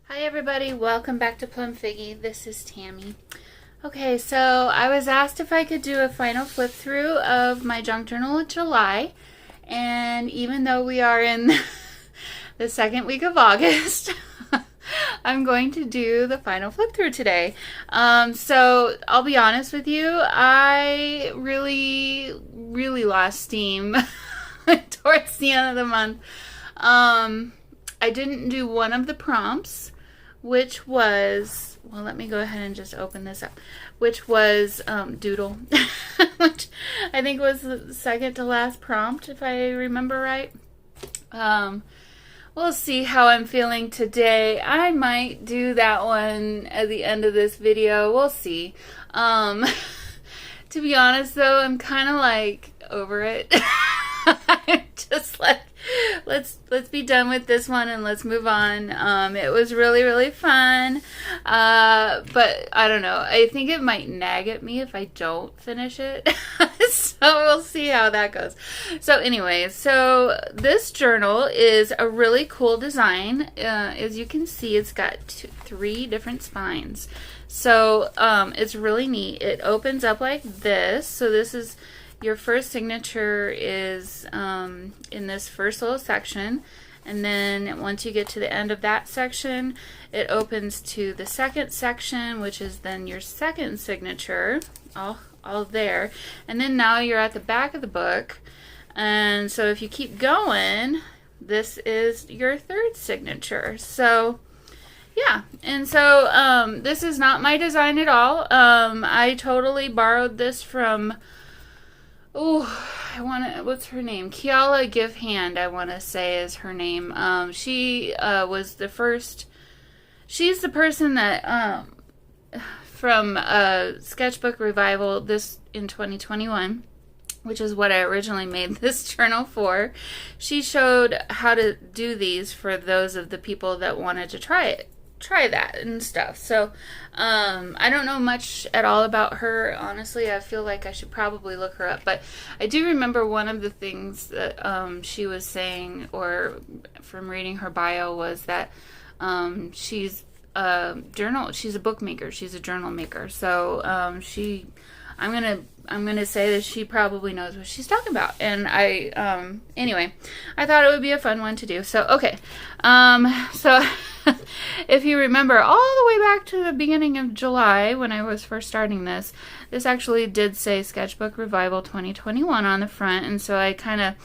Hi everybody, welcome back to Plum Figgy. This is Tammy. Okay, so I was asked if I could do a final flip through of my junk journal of July, and even though we are in the second week of August, I'm going to do the final flip through today. So I'll be honest with you, I really lost steam towards the end of the month. I didn't do one of the prompts, which was, well, let me go ahead and just open this up, which was Doodle, which I think was the second to last prompt, if I remember right. We'll see how I'm feeling today. I might do that one at the end of this video. We'll see. To be honest, though, I'm kind of like over it. I'm just like, let's be done with this one and let's move on. It was really fun, but I don't know, I think it might nag at me if I don't finish it. So we'll see how that goes. So anyways, so this journal is a really cool design. As you can see, it's got three different spines, so it's really neat. It opens up like this. So this is your first signature is in this first little section, and then once you get to the end of that section, it opens to the second section, which is then your second signature, all there, and then now you're at the back of the book. And so if you keep going, this is your third signature. So yeah, and so this is not my design at all. I totally borrowed this from, what's her name? Kiala Give Hand, I want to say is her name. She was the first, she's the person that, from Sketchbook Revival, this in 2021, which is what I originally made this journal for. She showed how to do these for those of the people that wanted to try that and stuff. So I don't know much at all about her, honestly. I feel like I should probably look her up, but I do remember one of the things that she was saying, or from reading her bio, was that she's a bookmaker, she's a journal maker. So I'm gonna say that she probably knows what she's talking about. And anyway, I thought it would be a fun one to do. So okay, so if you remember all the way back to the beginning of July when I was first starting this actually did say Sketchbook Revival 2021 on the front, and so I kind of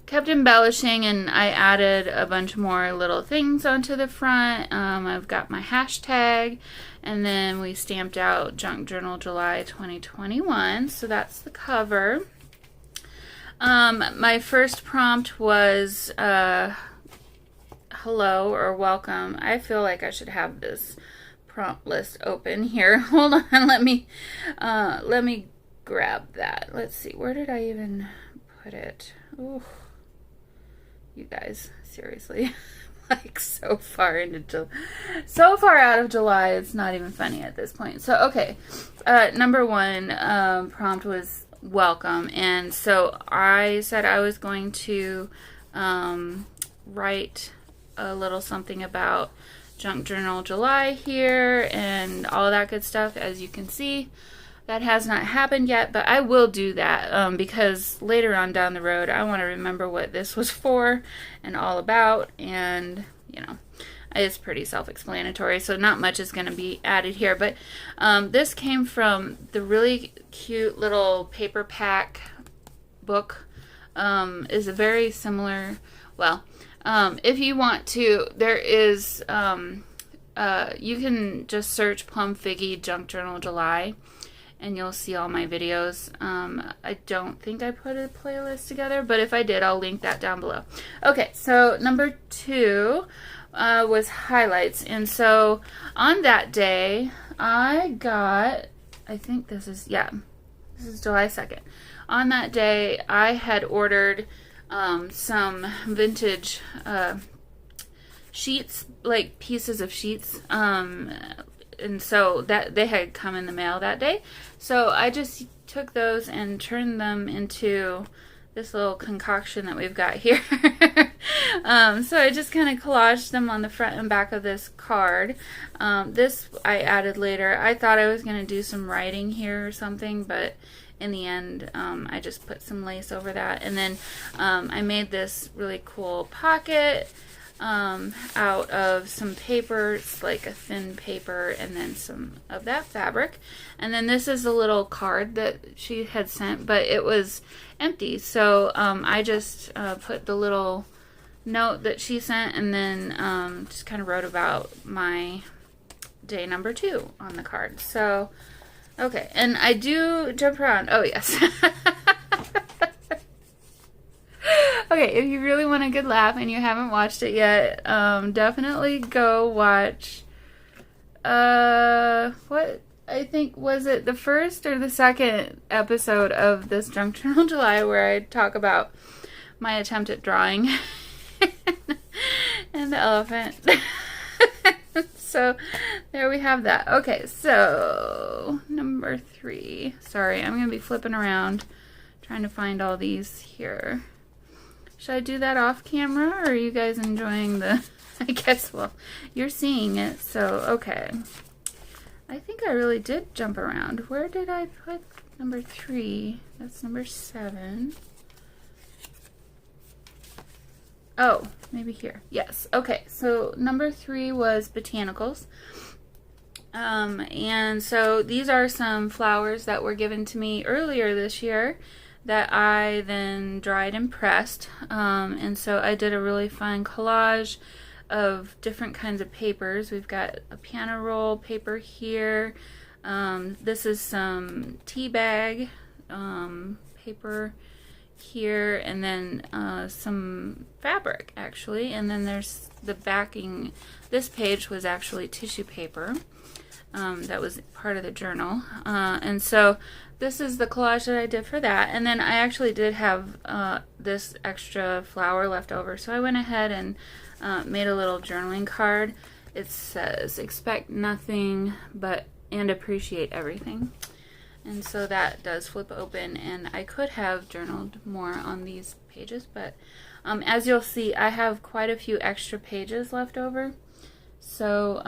kept embellishing and I added a bunch more little things onto the front. I've got my hashtag, and then we stamped out Junk Journal July 2021, so that's the cover. My first prompt was hello or welcome. I feel like I should have this prompt list open here. Hold on, let me grab that. Let's see, where did I even put it? Ooh. You guys, seriously, like so far out of July, it's not even funny at this point. So okay, number one prompt was welcome, and so I said I was going to write a little something about Junk Journal July here and all that good stuff. As you can see, that has not happened yet, but I will do that because later on down the road, I want to remember what this was for and all about, and you know, it's pretty self-explanatory, so not much is going to be added here. But this came from the really cute little paper pack book. Is a very similar, well, if you want to, there is, you can just search Plum Figgy Junk Journal July, and you'll see all my videos. I don't think I put a playlist together, but if I did, I'll link that down below. Okay, so number two was highlights. And so on that day, I got, I think this is July 2nd. On that day, I had ordered some vintage sheets, like pieces of sheets, and so that they had come in the mail that day. So I just took those and turned them into this little concoction that we've got here. So I just kind of collaged them on the front and back of this card. This I added later. I thought I was going to do some writing here or something, but in the end, I just put some lace over that. And then I made this really cool pocket out of some paper. It's like a thin paper and then some of that fabric. And then this is a little card that she had sent, but it was empty. So I just put the little note that she sent and then just kind of wrote about my day number 2 on the card. So, okay. And I do jump around. Oh, yes. Okay, if you really want a good laugh and you haven't watched it yet, definitely go watch, what, I think, was it the first or the second episode of this Junk Journal July where I talk about my attempt at drawing and the elephant. So, there we have that. Okay, so, number 3. Sorry, I'm going to be flipping around trying to find all these here. Should I do that off camera, or are you guys enjoying the... I guess, well, you're seeing it, so, okay. I think I really did jump around. Where did I put number 3? That's number 7. Oh, maybe here. Yes, okay. So, number 3 was botanicals. And so, these are some flowers that were given to me earlier this year that I then dried and pressed. And so I did a really fun collage of different kinds of papers. We've got a piano roll paper here. This is some tea bag paper here, and then some fabric actually. And then there's the backing. This page was actually tissue paper. That was part of the journal. And so this is the collage that I did for that. And then I actually did have this extra flower left over. So I went ahead and made a little journaling card. It says, expect nothing and appreciate everything. And so that does flip open. And I could have journaled more on these pages. But as you'll see, I have quite a few extra pages left over. So,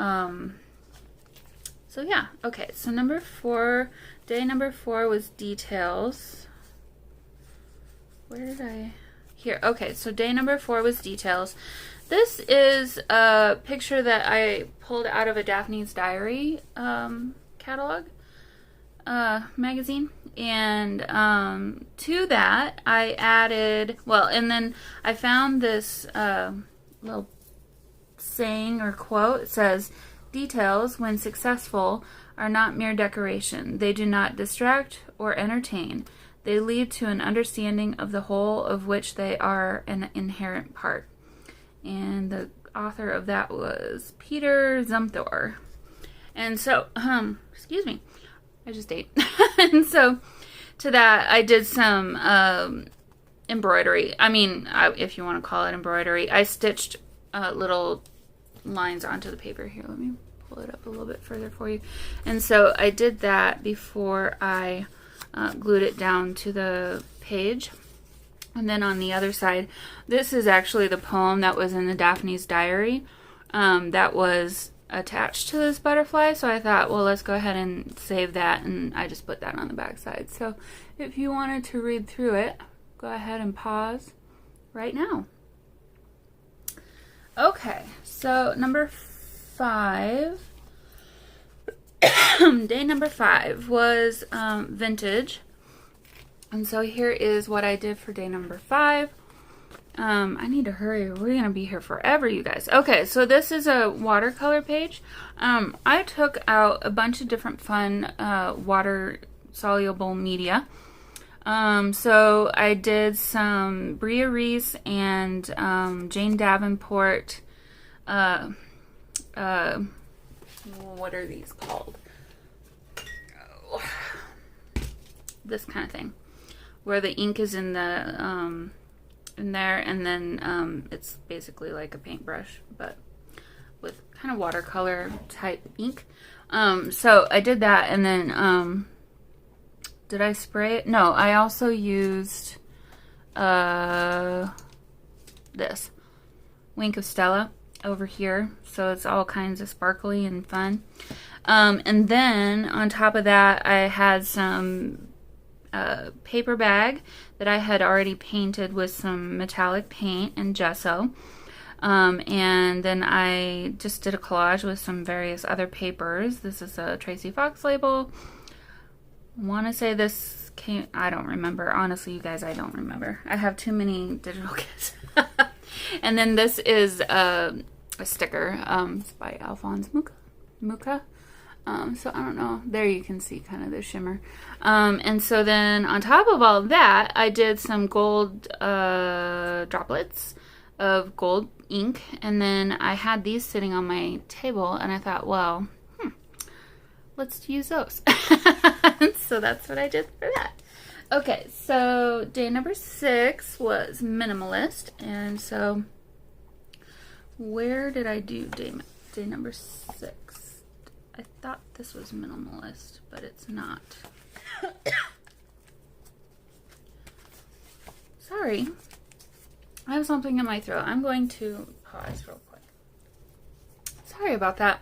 so yeah, okay, so number 4, day number 4 was details. Where did I, here, okay, so day number 4 was details. This is a picture that I pulled out of a Daphne's Diary catalog magazine. And to that, I added, well, and then I found this little saying or quote. It says, details, when successful, are not mere decoration. They do not distract or entertain. They lead to an understanding of the whole of which they are an inherent part. And the author of that was Peter Zumthor. And so, excuse me, I just ate. And so, to that, I did some embroidery. I mean, if you want to call it embroidery. I stitched little lines onto the paper. Here, let me pull it up a little bit further for you. And so I did that before I glued it down to the page. And then on the other side, this is actually the poem that was in the Daphne's Diary that was attached to this butterfly. So I thought, well, let's go ahead and save that, and I just put that on the back side. So if you wanted to read through it, go ahead and pause right now. Okay, so number 5, day number 5 was vintage. And so here is what I did for day number 5. I need to hurry. We're going to be here forever, you guys. Okay, so this is a watercolor page. I took out a bunch of different fun water-soluble media. So I did some Bria Reese and Jane Davenport, what are these called? Oh, this kind of thing, where the ink is in the in there, and then it's basically like a paintbrush, but with kind of watercolor type ink. So I did that, and then did I spray it? No, I also used this. Wink of Stella over here. So it's all kinds of sparkly and fun. And then on top of that, I had some paper bag that I had already painted with some metallic paint and gesso. And then I just did a collage with some various other papers. This is a Tracy Fox label. I want to say this came, I don't remember. Honestly, you guys, I don't remember. I have too many digital kits. And then this is a sticker. It's by Alphonse Mucha. So I don't know. There you can see kind of the shimmer. And so then on top of all of that, I did some gold droplets of gold ink. And then I had these sitting on my table, and I thought, well, let's use those. So that's what I did for that. Okay, so day number 6 was Minimalist. And so where did I do day number 6? I thought this was Minimalist, but it's not. Sorry. I have something in my throat. I'm going to pause real quick. Sorry about that.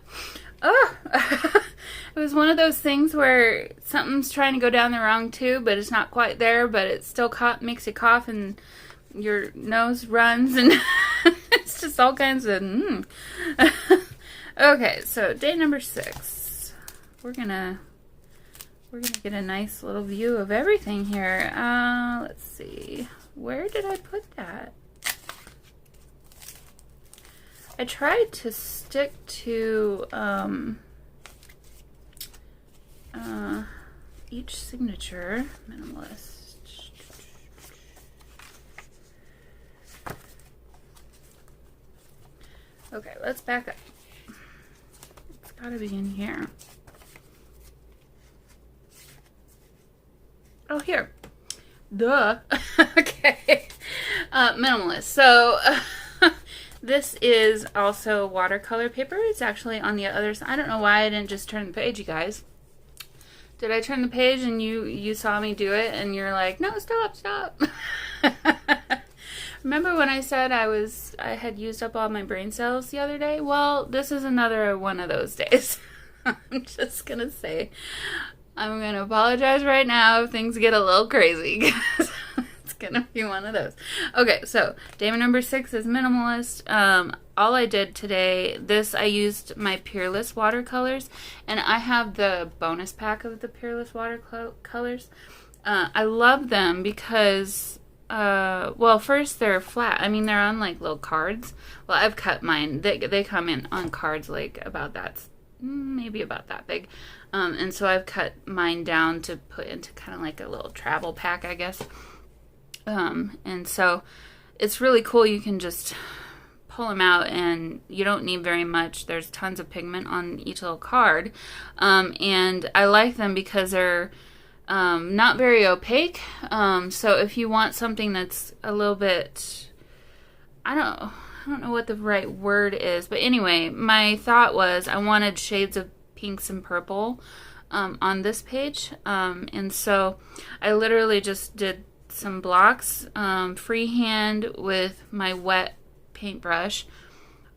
Oh! It was one of those things where something's trying to go down the wrong tube, but it's not quite there, but it still makes you cough and your nose runs, and it's just all kinds of Okay, so day number 6. We're gonna get a nice little view of everything here. Let's see. Where did I put that? I tried to stick to each signature. Minimalist. Okay, let's back up. It's gotta be in here. Oh, here. Duh. Okay. Minimalist. So, this is also watercolor paper. It's actually on the other side. I don't know why I didn't just turn the page, you guys. Did I turn the page and you saw me do it and you're like, no, stop. Remember when I said I had used up all my brain cells the other day? Well, this is another one of those days. I'm just gonna say, I'm gonna apologize right now if things get a little crazy, because it's gonna be one of those. Okay, so day number 6 is Minimalist. All I did today, I used my Peerless watercolors, and I have the bonus pack of the Peerless watercolors. I love them because, well, first they're flat. I mean, they're on like little cards. Well, I've cut mine. They come in on cards like about that, maybe about that big. And so I've cut mine down to put into kind of like a little travel pack, I guess. And so it's really cool. You can just pull them out and you don't need very much. There's tons of pigment on each little card. And I like them because they're not very opaque. So if you want something that's a little bit, I don't know what the right word is, but anyway, my thought was I wanted shades of pinks and purple on this page. And so I literally just did some blocks freehand with my wet paintbrush.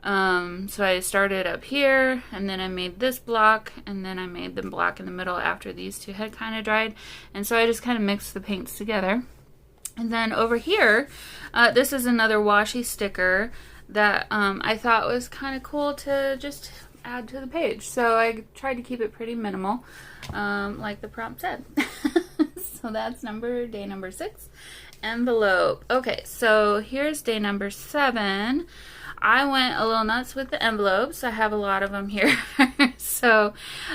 So I started up here, and then I made this block, and then I made the block in the middle after these two had kind of dried. And so I just kind of mixed the paints together. And then over here, this is another washi sticker that I thought was kind of cool to just add to the page. So I tried to keep it pretty minimal, like the prompt said. So that's day number 6. Envelope. Okay, so here's day number 7. I went a little nuts with the envelopes. I have a lot of them here. So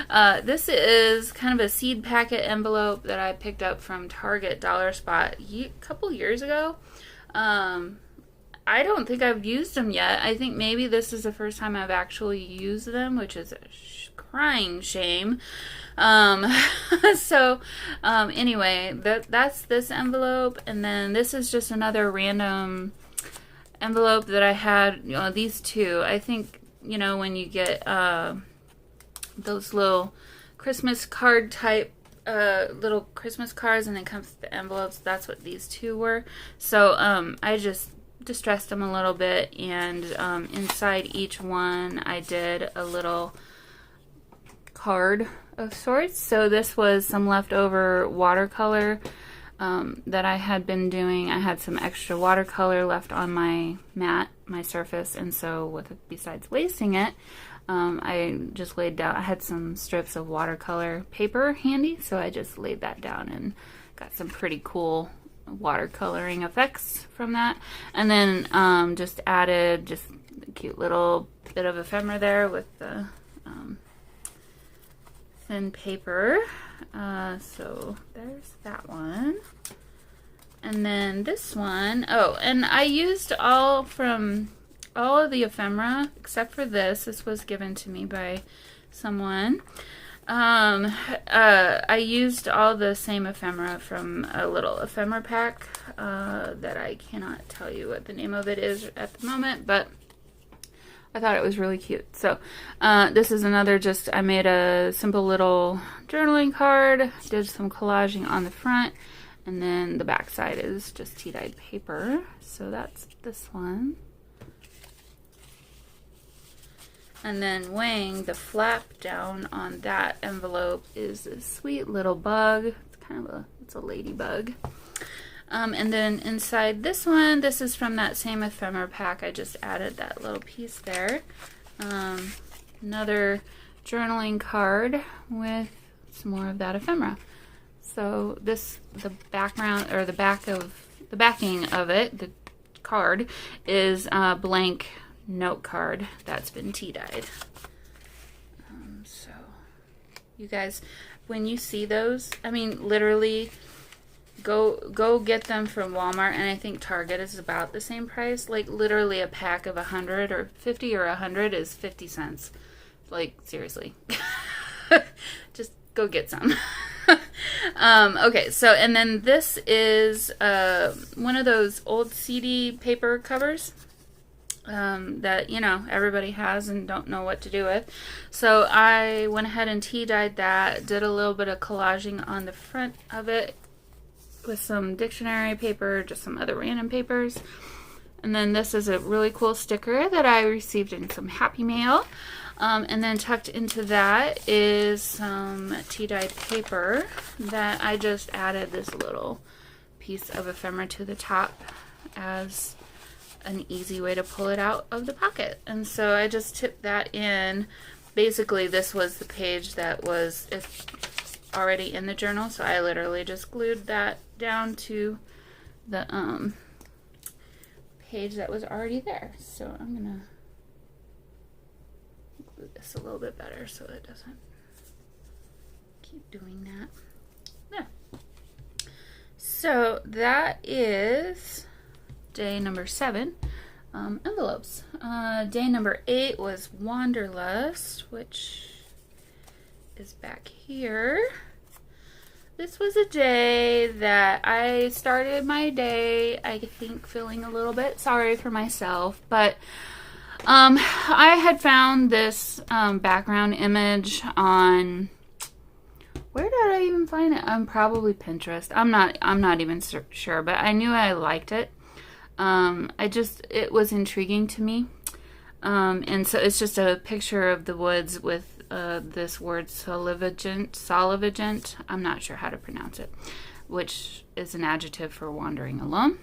this is kind of a seed packet envelope that I picked up from Target Dollar Spot a couple years ago. I don't think I've used them yet. I think maybe this is the first time I've actually used them, which is a crying shame. Anyway, that's this envelope, and then this is just another random envelope that I had. These two, I think, when you get those little Christmas card type little Christmas cards, and then comes with the envelopes, that's what these two were. So I just distressed them a little bit, and inside each one I did a little card of sorts. So this was some leftover watercolor that I had been doing. I had some extra watercolor left on my mat, my surface, and so besides wasting it, I just laid down, I had some strips of watercolor paper handy, so I just laid that down and got some pretty cool watercoloring effects from that. And then just added just a cute little bit of ephemera there with the thin paper. So there's that one. And then this one, oh, and I used all of the ephemera except for this. This was given to me by someone. I used all the same ephemera from a little ephemera pack that I cannot tell you what the name of it is at the moment, but I thought it was really cute. So this is another, just I made a simple little journaling card, did some collaging on the front, and then the back side is just tea-dyed paper. So that's this one. And then weighing the flap down on that envelope is a sweet little bug. It's kind of it's a ladybug. And then inside this one, this is from that same ephemera pack. I just added that little piece there. Another journaling card with some more of that ephemera. So the background, or the backing of it, the card, is a blank note card that's been tea dyed. So you guys, when you see those, I mean, literally go get them from Walmart, and I think Target is about the same price. Like literally a pack of 100 or 50 or 100 is 50 cents. Like seriously. Just go get some. Okay, so and then this is one of those old CD paper covers that, you know, everybody has and don't know what to do with. So I went ahead and tea dyed that, did a little bit of collaging on the front of it with some dictionary paper, just some other random papers. And then this is a really cool sticker that I received in some Happy Mail. And then tucked into that is some tea-dyed paper that I just added this little piece of ephemera to the top as an easy way to pull it out of the pocket. And so I just tipped that in. Basically, this was the page that was already in the journal, so I literally just glued that down to the page that was already there. So I'm gonna glue this a little bit better so it doesn't keep doing that. There. So that is day number 7, envelopes. Day number 8 was Wanderlust, which is back here. This was a day that I started my day, I think, feeling a little bit sorry for myself, but I had found this background image on, where did I even find it? Probably Pinterest. I'm not even sure, but I knew I liked it. It was intriguing to me. And so it's just a picture of the woods with this word solivagent. I'm not sure how to pronounce it, which is an adjective for wandering alone.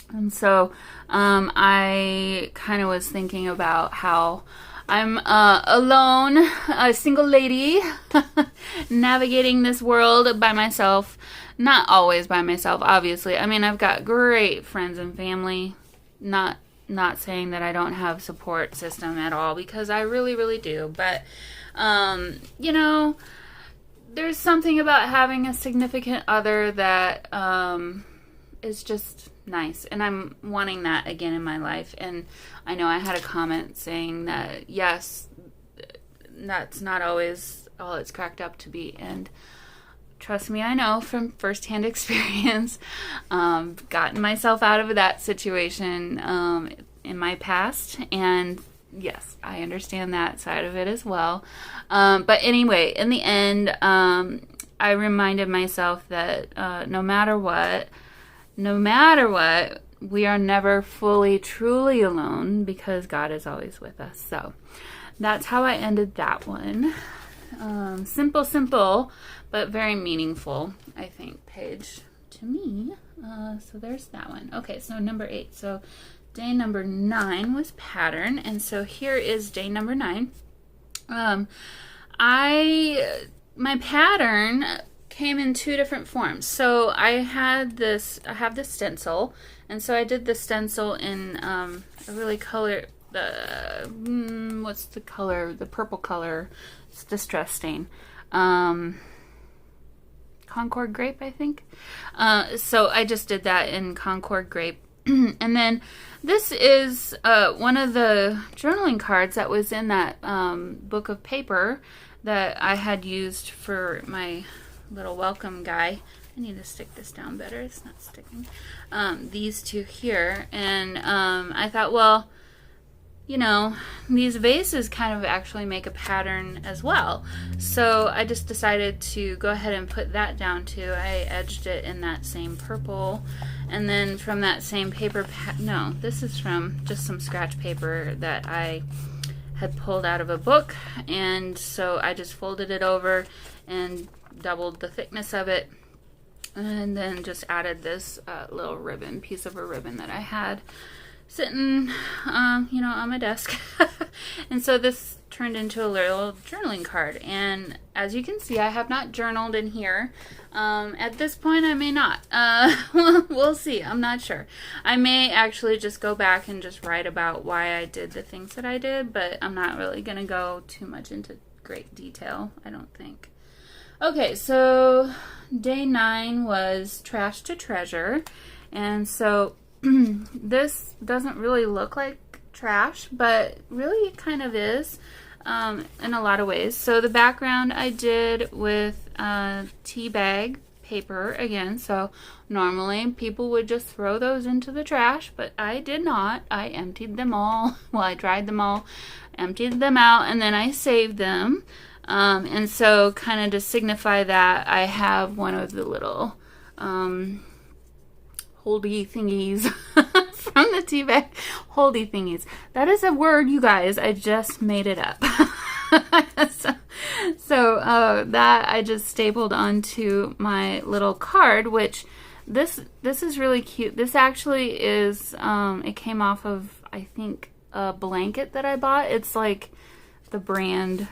And so I kind of was thinking about how I'm alone, a single lady, navigating this world by myself. Not always by myself, obviously. I mean, I've got great friends and family. Not saying that I don't have support system at all, because I really, really do. But, you know, there's something about having a significant other that is just nice. And I'm wanting that again in my life. And I know I had a comment saying that, yes, that's not always all it's cracked up to be. And trust me, I know from firsthand experience, gotten myself out of that situation in my past, and yes, I understand that side of it as well. But anyway, in the end, I reminded myself that no matter what, we are never fully, truly alone because God is always with us. So that's how I ended that one. Simple, but very meaningful, I think, page to me. So there's that one. Okay, so number 8. So day number 9 was pattern, and so here is day number 9. My pattern came in 2 different forms. So I have this stencil, and so I did the stencil in a really color, what's the color? The purple color. It's Distress Stain. Concord Grape, I think. So I just did that in Concord Grape. And then this is one of the journaling cards that was in that book of paper that I had used for my little welcome guy. I need to stick this down better. It's not sticking. These 2 here. And I thought, well, you know, these vases kind of actually make a pattern as well. So I just decided to go ahead and put that down too. I edged it in that same purple. And then from that same paper, no, this is from just some scratch paper that I had pulled out of a book. And so I just folded it over and doubled the thickness of it. And then just added this little ribbon, piece of a ribbon that I had sitting, you know, on my desk. And so this turned into a little journaling card. And as you can see, I have not journaled in here. At this point, I may not. We'll see. I'm not sure. I may actually just go back and just write about why I did the things that I did, but I'm not really going to go too much into great detail, I don't think. Okay, so day 9 was Trash to Treasure. And so this doesn't really look like trash, but really it kind of is in a lot of ways. So the background I did with tea bag paper again. So normally people would just throw those into the trash, but I did not. I emptied them all. Well, I dried them all, emptied them out, and then I saved them. And so kind of to signify that, I have one of the little holdy thingies from the tea bag. Holdy thingies. That is a word, you guys. I just made it up. so that I just stapled onto my little card, which this is really cute. This actually is, it came off of, I think, a blanket that I bought. It's like the brand.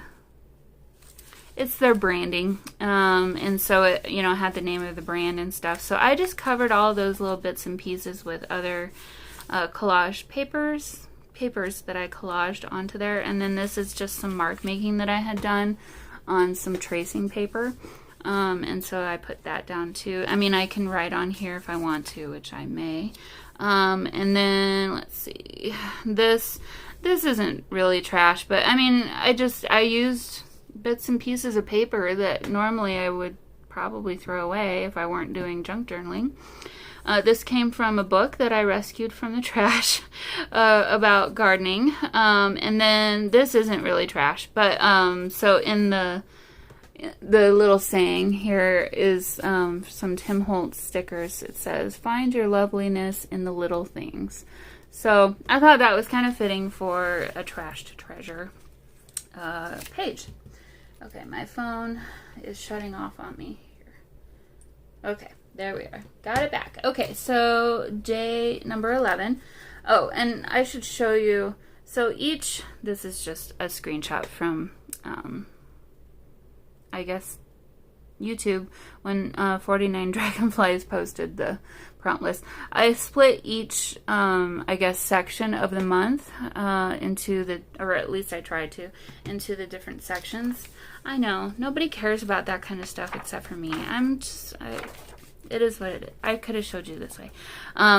It's their branding, and so it, you know, had the name of the brand and stuff. So I just covered all those little bits and pieces with other collage papers that I collaged onto there. And then this is just some mark making that I had done on some tracing paper, and so I put that down too. I mean, I can write on here if I want to, which I may. And then let's see, this isn't really trash, but I mean, I used bits and pieces of paper that normally I would probably throw away if I weren't doing junk journaling. This came from a book that I rescued from the trash about gardening. And then this isn't really trash, but so in the little saying here is some Tim Holtz stickers. It says, "Find your loveliness in the little things." So I thought that was kind of fitting for a trash to treasure page. Okay, my phone is shutting off on me here. Okay, there we are. Got it back. Okay, so day number 11. Oh, and I should show you, so this is just a screenshot from, I guess, YouTube, when 49 Dragonflies posted the prompt list. I split each, I guess, section of the month into or at least I tried to, into the different sections. I know, nobody cares about that kind of stuff except for me. It is what it is. I could have showed you this way.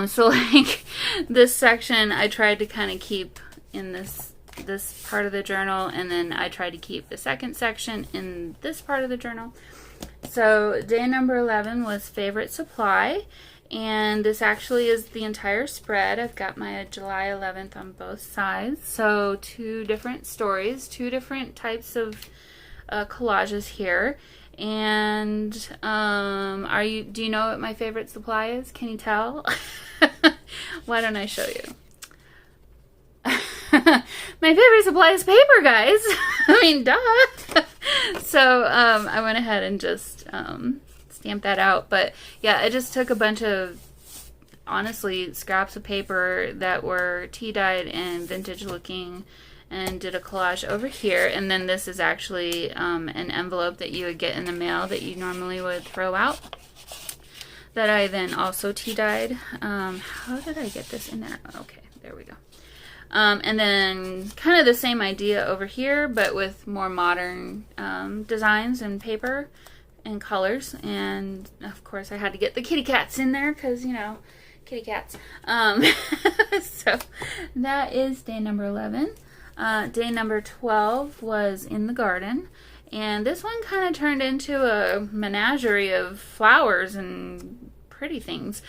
So like this section I tried to kind of keep in this part of the journal, and then I tried to keep the second section in this part of the journal. So day number 11 was favorite supply, and this actually is the entire spread. I've got my July 11th on both sides. So 2 different stories, 2 different types of collages here. And do you know what my favorite supply is? Can you tell? Why don't I show you? My favorite supply is paper, guys. I mean, duh. So I went ahead and just stamped that out. But yeah, I just took a bunch of, honestly, scraps of paper that were tea dyed and vintage looking, and did a collage over here. And then this is actually an envelope that you would get in the mail that you normally would throw out, that I then also tea dyed. How did I get this in there? Okay, there we go. And then kind of the same idea over here, but with more modern designs and paper and colors. And of course I had to get the kitty cats in there because, you know, kitty cats. So that is day number 11. Day number 12 was in the garden. And this one kind of turned into a menagerie of flowers and pretty things.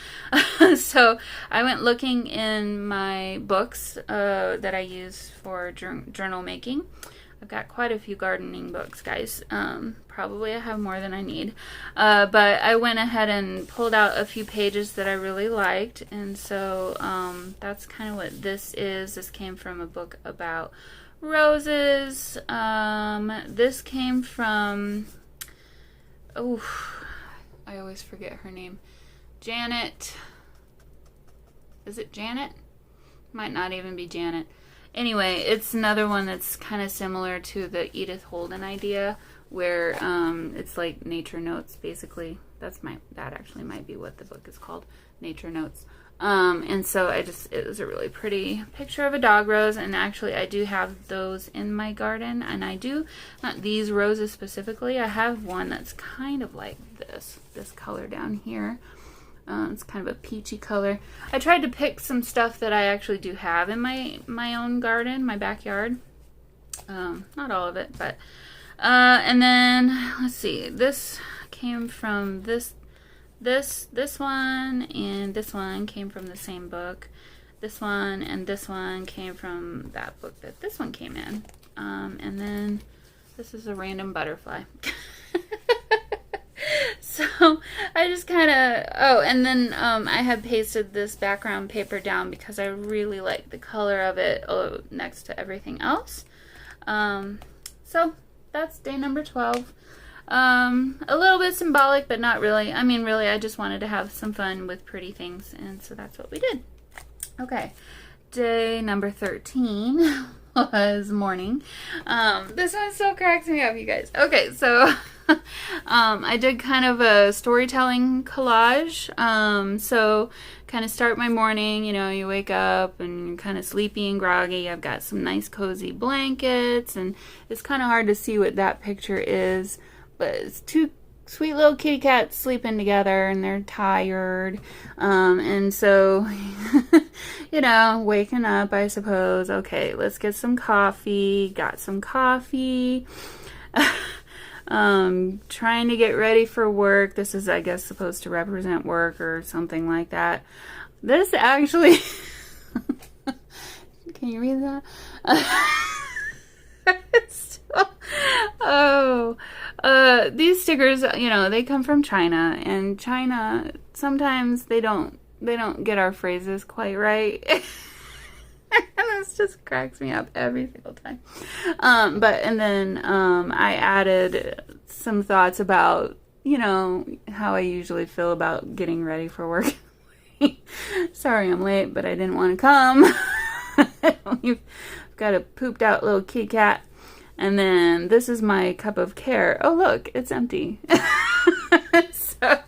So I went looking in my books that I use for journal making. I've got quite a few gardening books, guys. Probably I have more than I need. But I went ahead and pulled out a few pages that I really liked. And so that's kind of what this is. This came from a book about roses. This came from, oh, I always forget her name. Janet. Is it Janet? Might not even be Janet. Anyway, it's another one that's kind of similar to the Edith Holden idea, where it's like nature notes, basically. That actually might be what the book is called, Nature Notes. And so it was a really pretty picture of a dog rose, and actually I do have those in my garden, and I do, not these roses specifically, I have one that's kind of like this color down here. It's kind of a peachy color. I tried to pick some stuff that I actually do have in my own garden, my backyard. Not all of it, but and then let's see. This came from this one, and this one came from the same book. This one and this one came from that book that this one came in. And then this is a random butterfly. So I just kind of, oh, and then I had pasted this background paper down because I really like the color of it next to everything else. So that's day number 12. A little bit symbolic, but not really. I mean, really, I just wanted to have some fun with pretty things, and so that's what we did. Okay, day number 13 was morning. This one still cracks me up, you guys. Okay, so I did kind of a storytelling collage. So kind of start my morning, you know, you wake up and you're kind of sleepy and groggy. I've got some nice cozy blankets, and it's kind of hard to see what that picture is, but it's two sweet little kitty cats sleeping together, and they're tired. And so, you know, waking up, I suppose. Okay, let's get some coffee. Got some coffee. Trying to get ready for work. This is, I guess, supposed to represent work or something like that. This actually, can you read that? These stickers, you know, they come from China, and China, sometimes they don't get our phrases quite right. And this just cracks me up every single time. And then I added some thoughts about, you know, how I usually feel about getting ready for work. Sorry I'm late, but I didn't want to come. We've got a pooped out little kitty cat. And then this is my cup of care. Oh, look, it's empty. So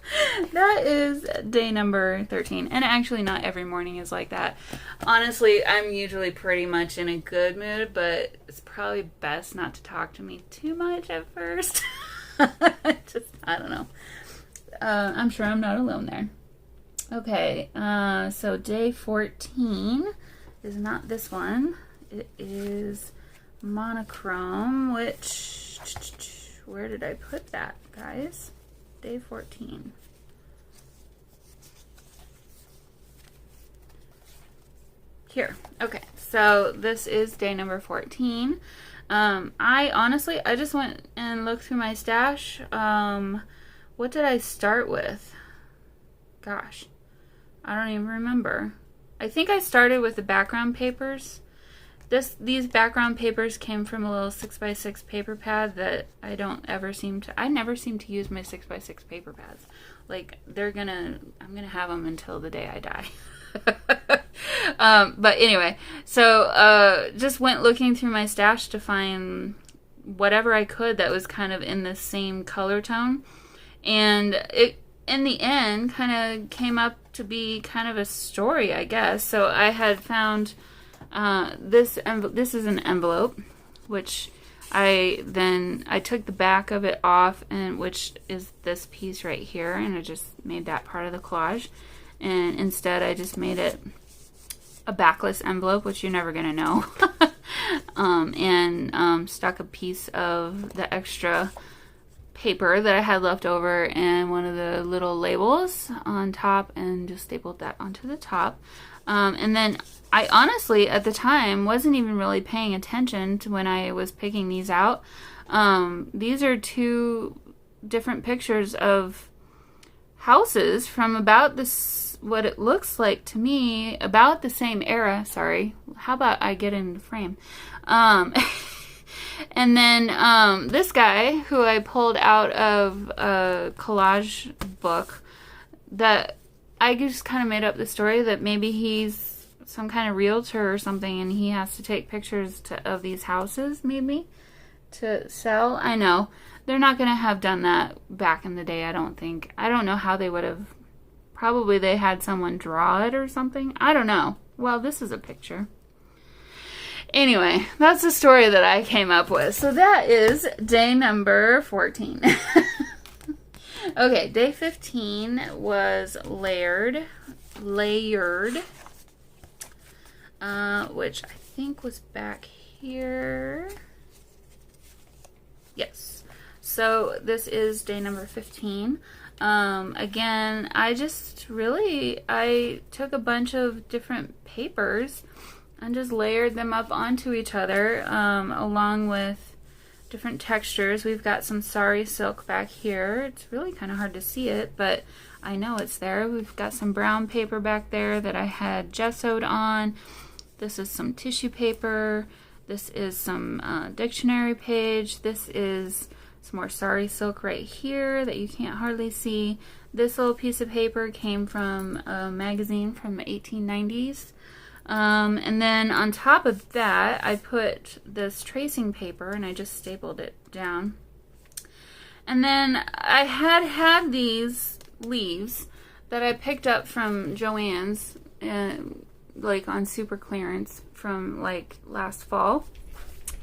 that is day number 13. And actually, not every morning is like that. Honestly, I'm usually pretty much in a good mood, but it's probably best not to talk to me too much at first. Just, I don't know. I'm sure I'm not alone there. Okay, so day 14 is not this one. It is monochrome, which, where did I put that, guys? Day 14. Here. Okay, so this is day number 14. I just went and looked through my stash. What did I start with? Gosh, I don't even remember. I think I started with the background papers. These background papers came from a little 6x6 paper pad that I never seem to use my 6x6 paper pads. Like, I'm gonna have them until the day I die. But anyway, so just went looking through my stash to find whatever I could that was kind of in the same color tone, and it in the end kind of came up to be kind of a story, I guess. So I had found this is an envelope, which I took the back of it off, and which is this piece right here, and I just made that part of the collage. And instead I just made it a backless envelope, which you're never gonna know. and stuck a piece of the extra paper that I had left over and one of the little labels on top, and just stapled that onto the top. And then I honestly, at the time, wasn't even really paying attention to when I was picking these out. These are two different pictures of houses from about this, what it looks like to me, about the same era. Sorry. How about I get in the frame? And then this guy, who I pulled out of a collage book, that I just kind of made up the story that maybe he's some kind of realtor or something, and he has to take pictures of these houses, maybe, to sell. I know. They're not going to have done that back in the day, I don't think. I don't know how they would have. Probably they had someone draw it or something. I don't know. Well, this is a picture. Anyway, that's the story that I came up with. So that is day number 14. Okay, day 15 was layered, which I think was back here. Yes. So this is day number 15. Again, I took a bunch of different papers and just layered them up onto each other, along with different textures. We've got some sari silk back here. It's really kind of hard to see it, but I know it's there. We've got some brown paper back there that I had gessoed on. This is some tissue paper. This is some dictionary page. This is some more sari silk right here that you can't hardly see. This little piece of paper came from a magazine from the 1890s. And then on top of that, I put this tracing paper and I just stapled it down. And then I had these leaves that I picked up from Joann's, like on super clearance from like last fall.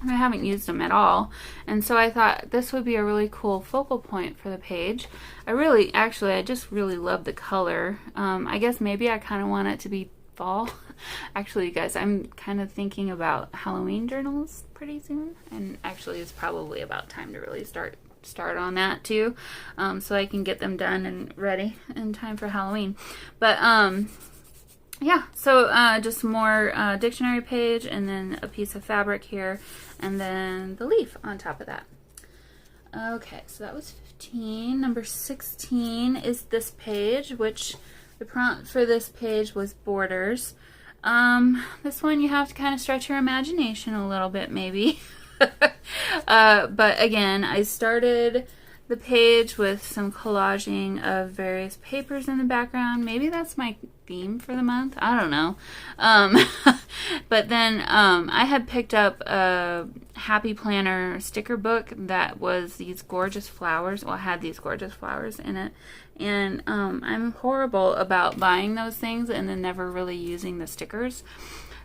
And I haven't used them at all. And so I thought this would be a really cool focal point for the page. I just really love the color. I guess maybe I kind of want it to be fall. Actually, you guys, I'm kind of thinking about Halloween journals pretty soon. And actually, it's probably about time to really start on that too. So I can get them done and ready in time for Halloween. But, yeah, so just more dictionary page, and then a piece of fabric here, and then the leaf on top of that. Okay, so that was 15. Number 16 is this page, which the prompt for this page was borders. This one you have to kind of stretch your imagination a little bit, maybe. But again, I started the page with some collaging of various papers in the background. Maybe that's my theme for the month. I don't know. But then I had picked up a Happy Planner sticker book that was these gorgeous flowers. Well, it had these gorgeous flowers in it. And I'm horrible about buying those things and then never really using the stickers.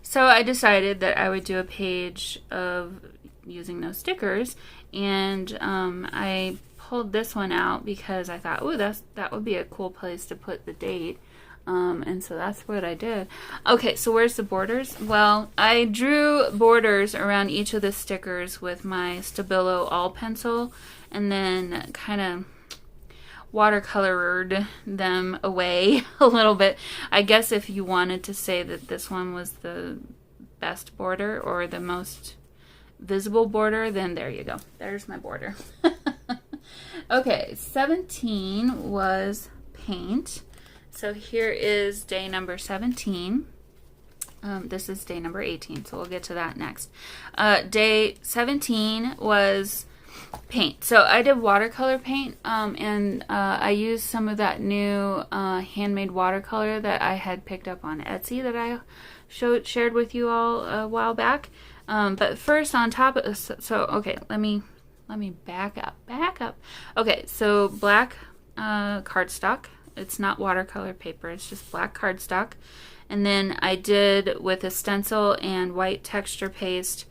So I decided that I would do a page of using those stickers. And I pulled this one out because I thought, ooh, that would be a cool place to put the date. And so that's what I did. Okay, so where's the borders? Well, I drew borders around each of the stickers with my Stabilo All pencil, and then kind of watercolored them away a little bit. I guess if you wanted to say that this one was the best border or the most visible border, then there you go. There's my border. Okay, 17 was paint. So here is day number 17. This is day number 18, so we'll get to that next. Day 17 was paint. So I did watercolor paint, and I used some of that new handmade watercolor that I had picked up on Etsy that I shared with you all a while back. But first, on top of okay, let me back up. Okay, so black cardstock. It's not watercolor paper. It's just black cardstock. And then I did with a stencil and white texture paste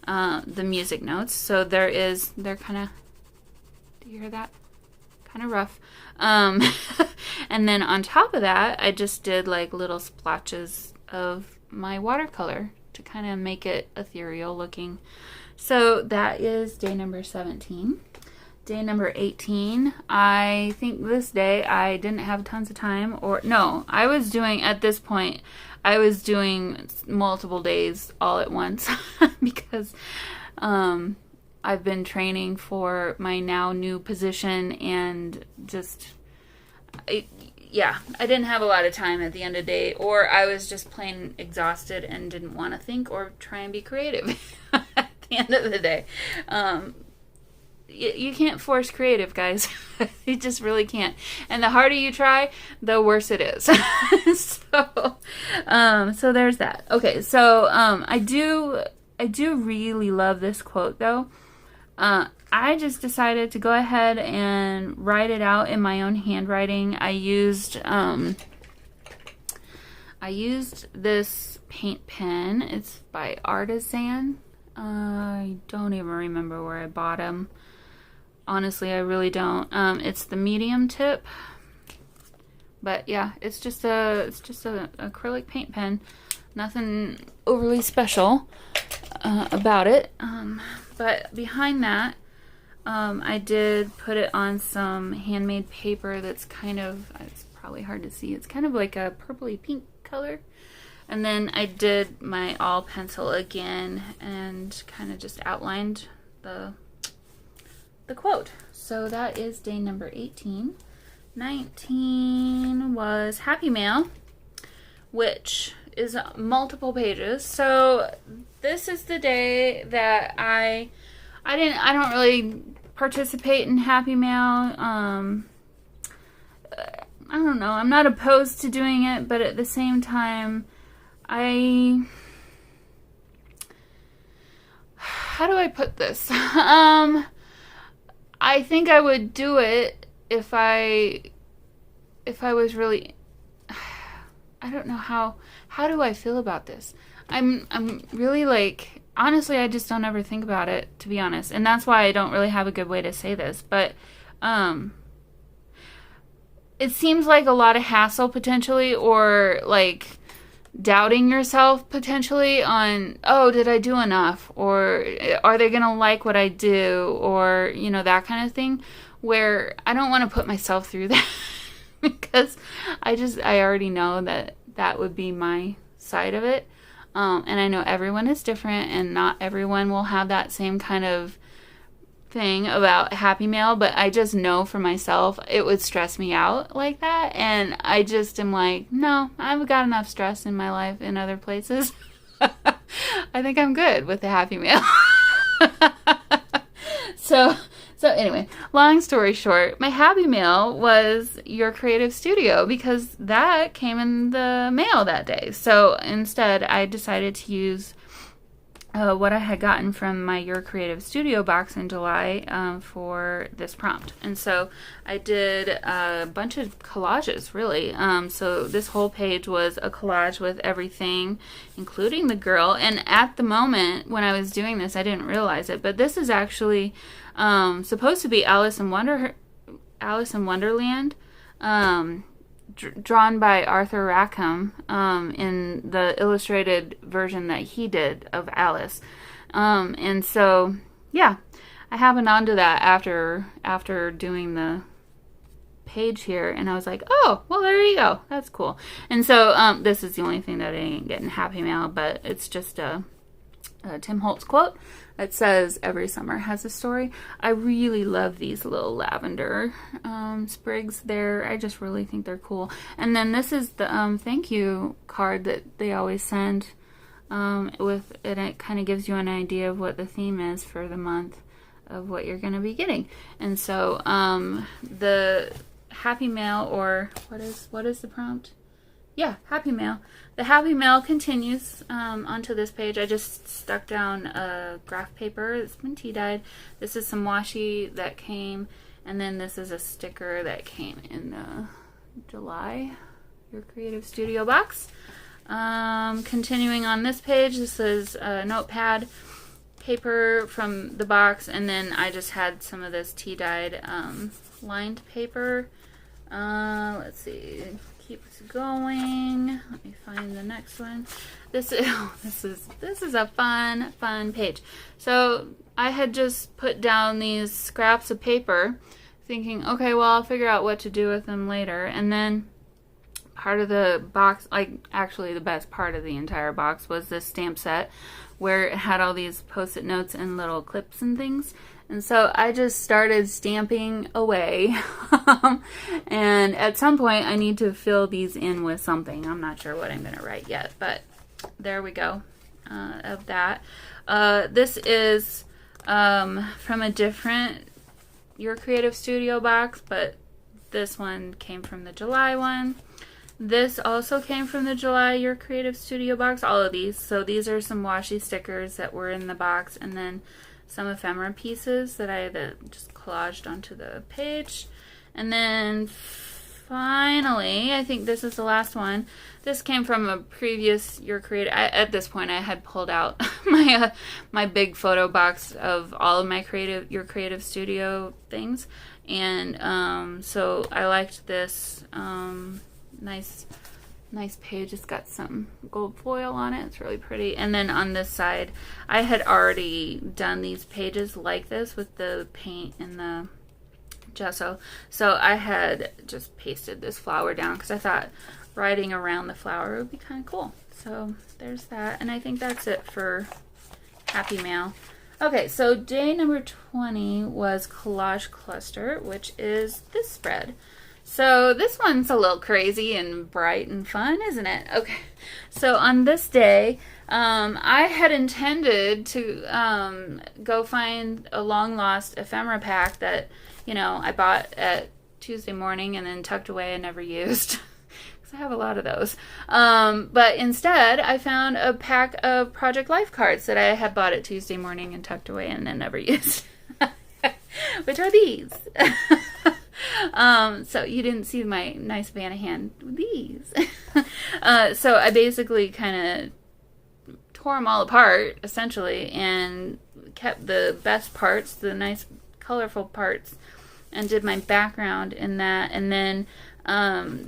the music notes. So they're kind of, do you hear that? Kind of rough. And then on top of that, I just did like little splotches of my watercolor to kind of make it ethereal looking. So that is day number 17. Day number 18, I think this day I didn't have tons of time, or no, I was doing, at this point, I was doing multiple days all at once because I've been training for my now new position, and just, I didn't have a lot of time at the end of the day, or I was just plain exhausted and didn't want to think or try and be creative at the end of the day. You can't force creative, guys. You just really can't. And the harder you try, the worse it is. So there's that. Okay, so I do really love this quote though. I just decided to go ahead and write it out in my own handwriting. I used this paint pen. It's by Artisan. I don't even remember where I bought them. Honestly, I really don't. It's the medium tip, but yeah, it's just a acrylic paint pen. Nothing overly special about it. But behind that, I did put it on some handmade paper that's kind of, it's probably hard to see. It's kind of like a purpley pink color. And then I did my all pencil again and kind of just outlined the quote. So that is day number 18. 19 was Happy Mail, which is multiple pages. So this is the day that I don't really participate in Happy Mail. I don't know. I'm not opposed to doing it, but at the same time, how do I put this? I think I would do it if I was really, I don't know how do I feel about this? I'm really like, honestly, I just don't ever think about it, to be honest. And that's why I don't really have a good way to say this, but it seems like a lot of hassle potentially, or like doubting yourself potentially on, oh, did I do enough? Or are they going to like what I do? Or, that kind of thing, where I don't want to put myself through that because I already know that would be my side of it. And I know everyone is different and not everyone will have that same kind of thing about Happy Mail, but I just know for myself it would stress me out like that, and I just am like, no, I've got enough stress in my life in other places. I think I'm good with the Happy Mail. So anyway, long story short, my Happy Mail was Your Creative Studio because that came in the mail that day. So instead I decided to use what I had gotten from my Your Creative Studio box in July for this prompt. And so I did a bunch of collages, really. So this whole page was a collage with everything, including the girl. And at the moment when I was doing this, I didn't realize it, but this is actually supposed to be Alice in Wonderland. Drawn by Arthur Rackham in the illustrated version that he did of Alice. And so, yeah, I happened onto that after doing the page here, and I was like, oh, well, there you go. That's cool. And so this is the only thing that I didn't get in Happy Mail, but it's just a Tim Holtz quote that says, every summer has a story. I really love these little lavender sprigs there. I just really think they're cool. And then this is the thank you card that they always send and it kind of gives you an idea of what the theme is for the month of what you're going to be getting. And so the Happy Mail, or what is the prompt? Yeah, Happy Mail. The Happy Mail continues onto this page. I just stuck down a graph paper. It's been tea dyed. This is some washi that came, and then this is a sticker that came in the July Your Creative Studio box. Continuing on this page, this is a notepad paper from the box, and then I just had some of this tea dyed lined paper. Let's see, keeps going. Let me find the next one. This is a fun page. So I had just put down these scraps of paper, thinking, okay, well, I'll figure out what to do with them later. And then part of the box, like actually the best part of the entire box, was this stamp set where it had all these post-it notes and little clips and things. And so I just started stamping away. And at some point I need to fill these in with something. I'm not sure what I'm going to write yet, but there we go of that. This is from a different Your Creative Studio box, but this one came from the July one. This also came from the July Your Creative Studio box, all of these. So these are some washi stickers that were in the box, and then some ephemera pieces that I just collaged onto the page. And then finally, I think this is the last one. This came from a previous Your Creative. At this point, I had pulled out my my big photo box of all of my Your Creative Studio things, and so I liked this. Nice page. It's got some gold foil on it. It's really pretty. And then on this side, I had already done these pages like this with the paint and the gesso. So I had just pasted this flower down because I thought writing around the flower would be kind of cool. So there's that. And I think that's it for Happy Mail. Okay, so day number 20 was Collage Cluster, which is this spread. So this one's a little crazy and bright and fun, isn't it? Okay, so on this day, I had intended to go find a long-lost ephemera pack that, you know, I bought at Tuesday morning and then tucked away and never used. Because I have a lot of those. But instead, I found a pack of Project Life cards that I had bought at Tuesday morning and tucked away and then never used. Which are these. So you didn't see my nice Vanna hand with these. So I basically kind of tore them all apart, essentially, and kept the best parts, the nice colorful parts, and did my background in that. And then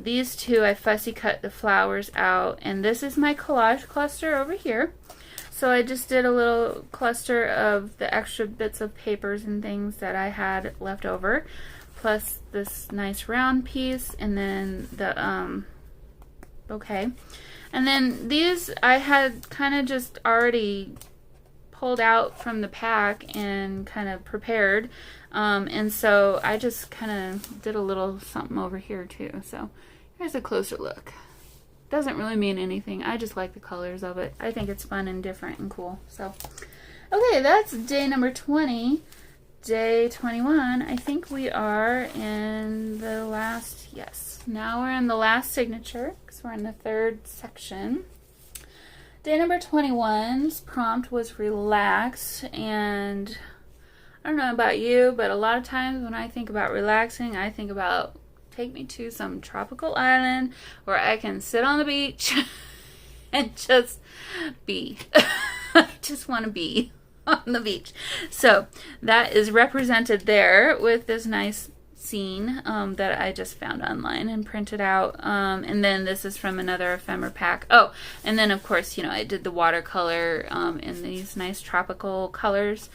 these two, I fussy cut the flowers out, and this is my collage cluster over here. So I just did a little cluster of the extra bits of papers and things that I had left over, plus this nice round piece, and then the bouquet. And then these I had kind of just already pulled out from the pack and kind of prepared. And so I just kind of did a little something over here too. So here's a closer look. Doesn't really mean anything. I just like the colors of it. I think it's fun and different and cool. So, okay, that's day number 20. Day 21, I think we are in the last, yes, now we're in the last signature because we're in the third section. Day number 21's prompt was relax, and I don't know about you, but a lot of times when I think about relaxing, I think about take me to some tropical island where I can sit on the beach and just be. I just want to be on the beach. So that is represented there with this nice scene that I just found online and printed out. And then this is from another ephemera pack. Oh, and then of course, you know, I did the watercolor in these nice tropical colors.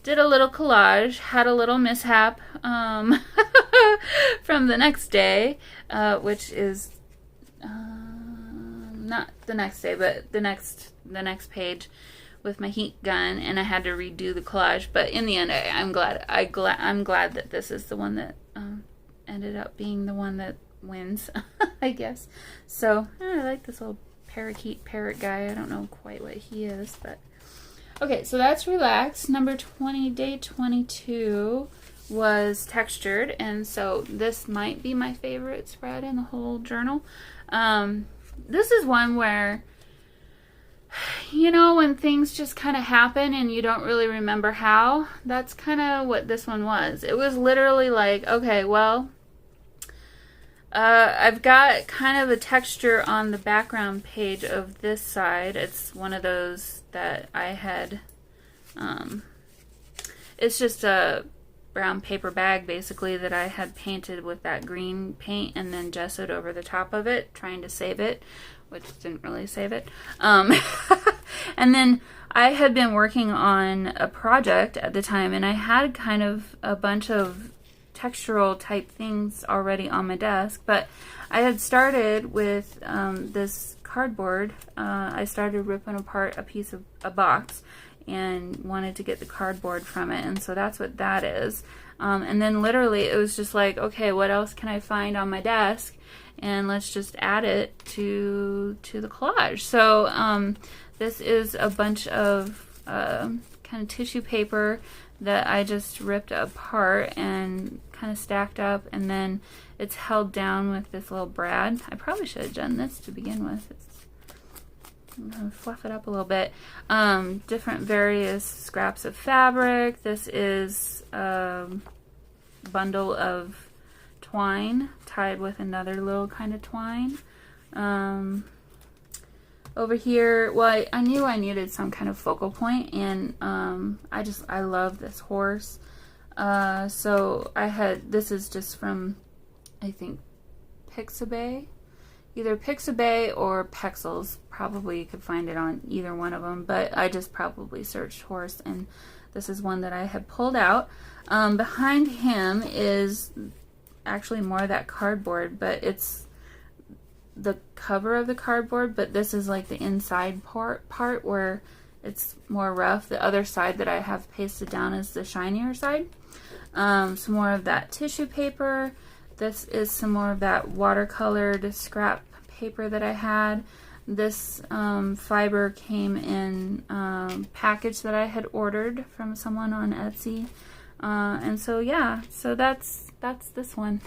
Did a little collage, had a little mishap from the next day, which is not the next day, but the next page with my heat gun, and I had to redo the collage. But in the end, I'm glad that this is the one that ended up being the one that wins, I guess. So I like this little parakeet parrot guy. I don't know quite what he is, but okay, so that's relaxed. Number 20, day 22 was textured, and so this might be my favorite spread in the whole journal. This is one where, you know, when things just kind of happen and you don't really remember how, that's kind of what this one was. It was literally like, okay, well, I've got kind of a texture on the background page of this side. It's one of those that I had, it's just a brown paper bag basically that I had painted with that green paint and then gessoed over the top of it, trying to save it, which didn't really save it. And then I had been working on a project at the time, and I had kind of a bunch of textural type things already on my desk, but I had started with this cardboard. I started ripping apart a piece of a box and wanted to get the cardboard from it, and so that's what that is. And then literally it was just like, okay, what else can I find on my desk, and let's just add it to the collage. So this is a bunch of kind of tissue paper that I just ripped apart and kind of stacked up, and then it's held down with this little brad. I probably should have done this to begin with. I'm going to fluff it up a little bit. Different various scraps of fabric. This is a bundle of twine tied with another little kind of twine. Over here, well, I knew I needed some kind of focal point, and I love this horse. So I had, this is just from, I think, Pixabay. Either Pixabay or Pexels. Probably you could find it on either one of them, but I just probably searched horse, and this is one that I had pulled out. Behind him is actually more of that cardboard, but it's the cover of the cardboard, but this is like the inside part where it's more rough. The other side that I have pasted down is the shinier side. Some more of that tissue paper. This is some more of that watercolored scrap paper that I had. This fiber came in a package that I had ordered from someone on Etsy. And so yeah, so that's this one.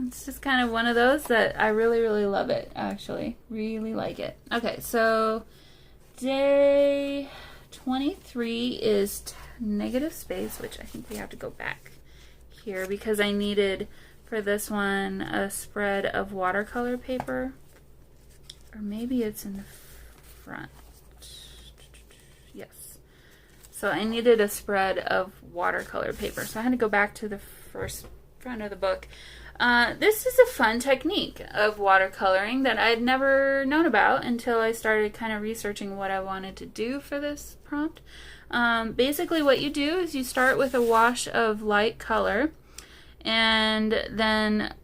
It's just kind of one of those that I really, really love it, actually. Really like it. Okay, so day 23 is negative space, which I think we have to go back here because I needed for this one a spread of watercolor paper, or maybe it's in the front. Yes, so I needed a spread of watercolor paper, so I had to go back to the first front of the book. This is a fun technique of watercoloring that I'd never known about until I started kind of researching what I wanted to do for this prompt. Basically what you do is you start with a wash of light color, and then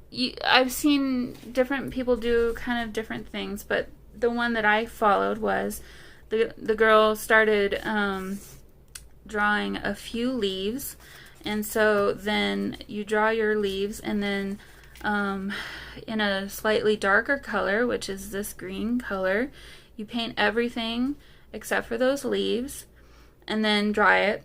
I've seen different people do kind of different things, but the one that I followed was the girl started drawing a few leaves, and so then you draw your leaves, and then in a slightly darker color, which is this green color, you paint everything except for those leaves, and then dry it.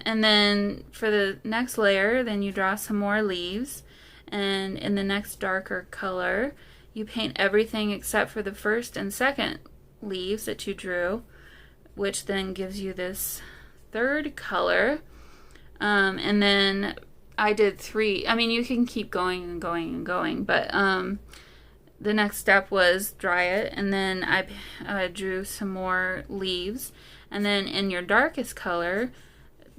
And then for the next layer, then you draw some more leaves, and in the next darker color you paint everything except for the first and second leaves that you drew, which then gives you this third color. And then I did 3. I mean, you can keep going and going and going, but the next step was dry it, and then I drew some more leaves, and then in your darkest color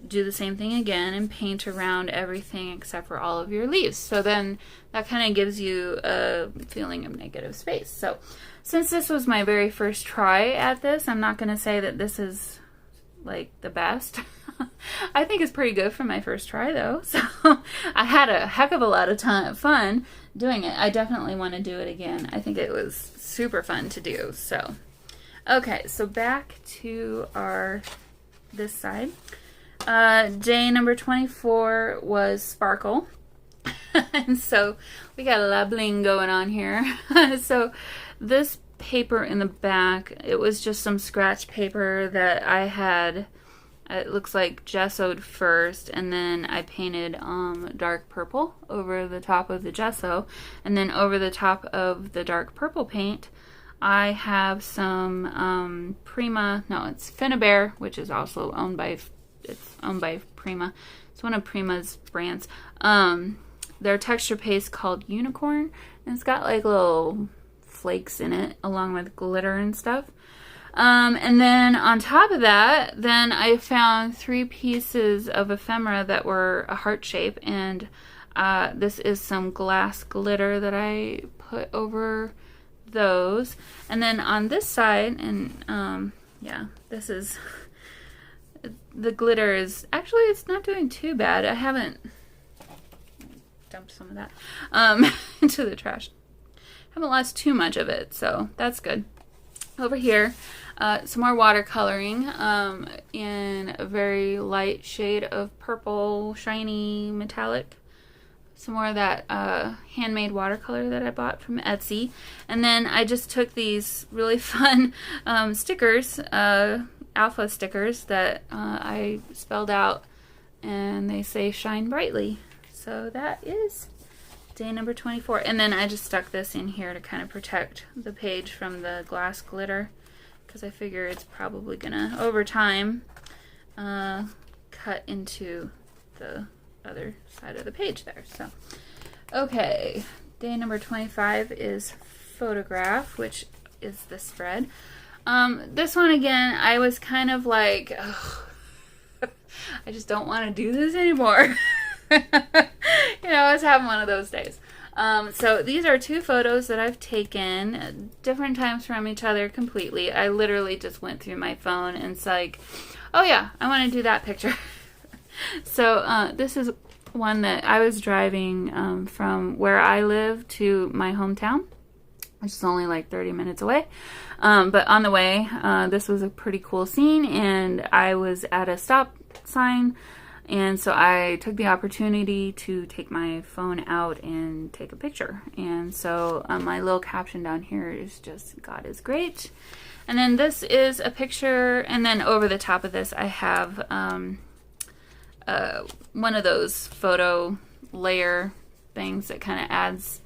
do the same thing again and paint around everything except for all of your leaves. So then that kind of gives you a feeling of negative space. So since this was my very first try at this, I'm not going to say that this is like the best. I think it's pretty good for my first try though. So I had a heck of a lot of fun doing it. I definitely want to do it again. I think it was super fun to do. So okay, so back to this side. Day number 24 was sparkle. And so we got a lot of bling going on here. So this paper in the back. It was just some scratch paper that I had, it looks like gessoed first, and then I painted dark purple over the top of the gesso, and then over the top of the dark purple paint I have some Prima, no, it's Finnabair, which is also owned by Prima. It's one of Prima's brands. Their texture paste called Unicorn, and it's got like little flakes in it along with glitter and stuff. And then on top of that, then I found 3 pieces of ephemera that were a heart shape, and this is some glass glitter that I put over those. And then on this side, and yeah, this is, the glitter is, actually it's not doing too bad. I haven't dumped some of that into the trash. Haven't lost too much of it, so that's good. Over here, some more watercoloring in a very light shade of purple, shiny, metallic. Some more of that handmade watercolor that I bought from Etsy. And then I just took these really fun stickers, alpha stickers that I spelled out, and they say shine brightly. So that is day number 24. And then I just stuck this in here to kind of protect the page from the glass glitter, because I figure it's probably gonna, over time, cut into the other side of the page there. So, okay, day number 25 is photograph, which is the spread. This one again, I was kind of like, ugh, I just don't want to do this anymore. You know, I was having one of those days. So these are 2 photos that I've taken at different times from each other completely. I literally just went through my phone and it's like, oh yeah, I want to do that picture. So this is one that I was driving from where I live to my hometown, which is only like 30 minutes away. But on the way, this was a pretty cool scene, and I was at a stop sign, and so I took the opportunity to take my phone out and take a picture. And so my little caption down here is just, God is great. And then this is a picture, and then over the top of this I have one of those photo layer things that kind of adds